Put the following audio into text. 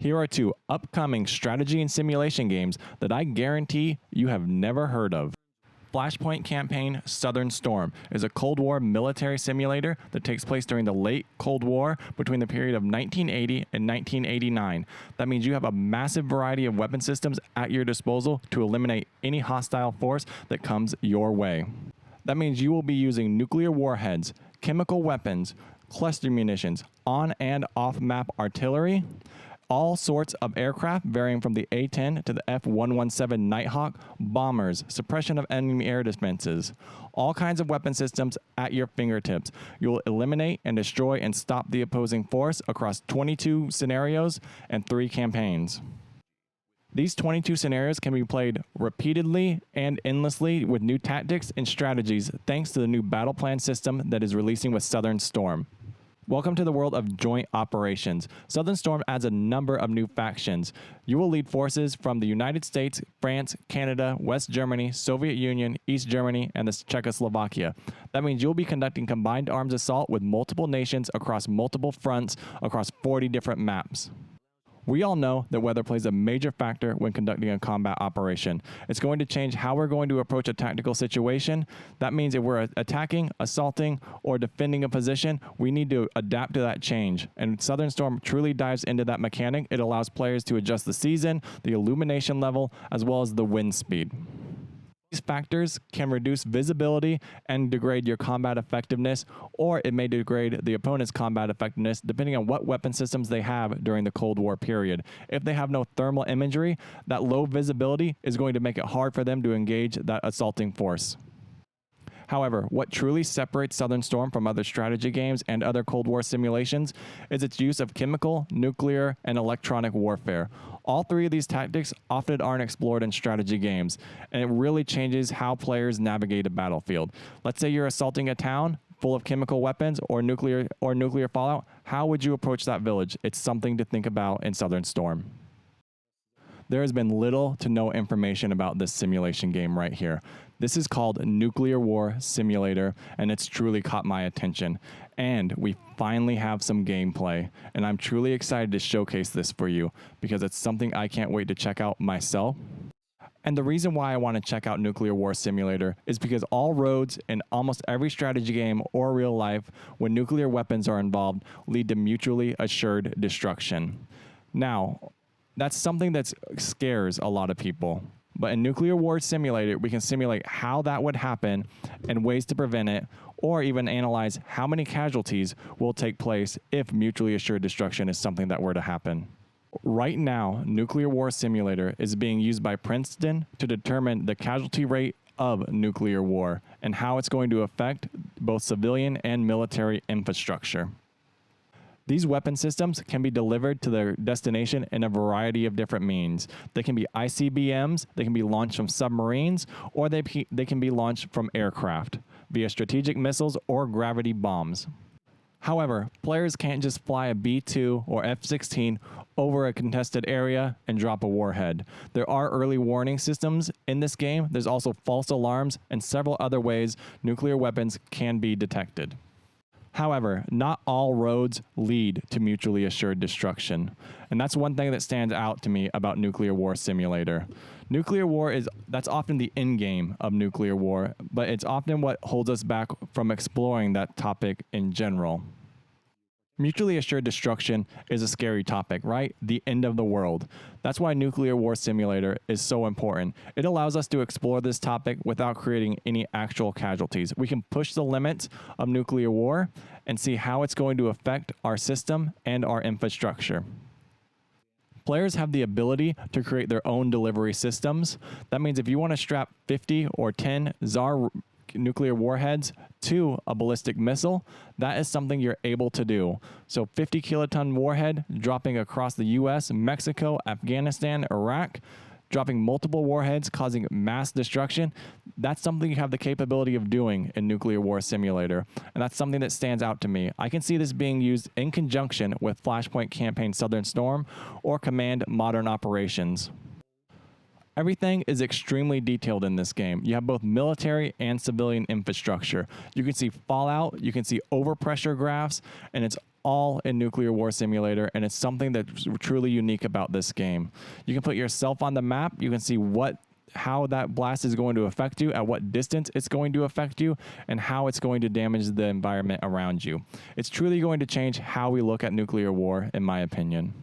Here are two upcoming strategy and simulation games that I guarantee you have never heard of. Flashpoint Campaign Southern Storm is a Cold War military simulator that takes place during the late Cold War between the period of 1980 and 1989. That means you have a massive variety of weapon systems at your disposal to eliminate any hostile force that comes your way. That means you will be using nuclear warheads, chemical weapons, cluster munitions, on and off map artillery, all sorts of aircraft varying from the A-10 to the F-117 Nighthawk, bombers, suppression of enemy air defenses, all kinds of weapon systems at your fingertips. You will eliminate and destroy and stop the opposing force across 22 scenarios and 3 campaigns. These 22 scenarios can be played repeatedly and endlessly with new tactics and strategies thanks to the new battle plan system that is releasing with Southern Storm. Welcome to the world of joint operations. Southern Storm adds a number of new factions. You will lead forces from the United States, France, Canada, West Germany, Soviet Union, East Germany, and the Czechoslovakia. That means you'll be conducting combined arms assault with multiple nations across multiple fronts across 40 different maps. We all know that weather plays a major factor when conducting a combat operation. It's going to change how we're going to approach a tactical situation. That means if we're attacking, assaulting, or defending a position, we need to adapt to that change. And Southern Storm truly dives into that mechanic. It allows players to adjust the season, the illumination level, as well as the wind speed. These factors can reduce visibility and degrade your combat effectiveness, or it may degrade the opponent's combat effectiveness depending on what weapon systems they have during the Cold War period. If they have no thermal imagery, that low visibility is going to make it hard for them to engage that assaulting force. However, what truly separates Southern Storm from other strategy games and other Cold War simulations is its use of chemical, nuclear, and electronic warfare. All three of these tactics often aren't explored in strategy games, and it really changes how players navigate a battlefield. Let's say you're assaulting a town full of chemical weapons or nuclear fallout. How would you approach that village? It's something to think about in Southern Storm. There has been little to no information about this simulation game right here. This is called Nuclear War Simulator, and it's truly caught my attention. And we finally have some gameplay, and I'm truly excited to showcase this for you because it's something I can't wait to check out myself. And the reason why I want to check out Nuclear War Simulator is because all roads in almost every strategy game or real life when nuclear weapons are involved lead to mutually assured destruction. Now, that's something that scares a lot of people. But in Nuclear War Simulator, we can simulate how that would happen and ways to prevent it, or even analyze how many casualties will take place if mutually assured destruction is something that were to happen. Right now, Nuclear War Simulator is being used by Princeton to determine the casualty rate of nuclear war and how it's going to affect both civilian and military infrastructure. These weapon systems can be delivered to their destination in a variety of different means. They can be ICBMs, they can be launched from submarines, or they can be launched from aircraft via strategic missiles or gravity bombs. However, players can't just fly a B-2 or F-16 over a contested area and drop a warhead. There are early warning systems in this game. There's also false alarms and several other ways nuclear weapons can be detected. However, not all roads lead to mutually assured destruction. And that's one thing that stands out to me about Nuclear War Simulator. Nuclear war that's often the end game of nuclear war, but it's often what holds us back from exploring that topic in general. Mutually assured destruction is a scary topic, right? The end of the world. That's why Nuclear War Simulator is so important. It allows us to explore this topic without creating any actual casualties. We can push the limits of nuclear war and see how it's going to affect our system and our infrastructure. Players have the ability to create their own delivery systems. That means if you want to strap 50 or 10 Tsar nuclear warheads to a ballistic missile, that is something you're able to do. So 50 kiloton warhead dropping across the US, Mexico, Afghanistan, Iraq, dropping multiple warheads causing mass destruction. That's something you have the capability of doing in Nuclear War Simulator. And that's something that stands out to me. I can see this being used in conjunction with Flashpoint Campaign Southern Storm or Command Modern Operations. Everything is extremely detailed in this game. You have both military and civilian infrastructure. You can see fallout, you can see overpressure graphs, and it's all in Nuclear War Simulator, and it's something that's truly unique about this game. You can put yourself on the map. You can see how that blast is going to affect you, at what distance it's going to affect you, and how it's going to damage the environment around you. It's truly going to change how we look at nuclear war, in my opinion.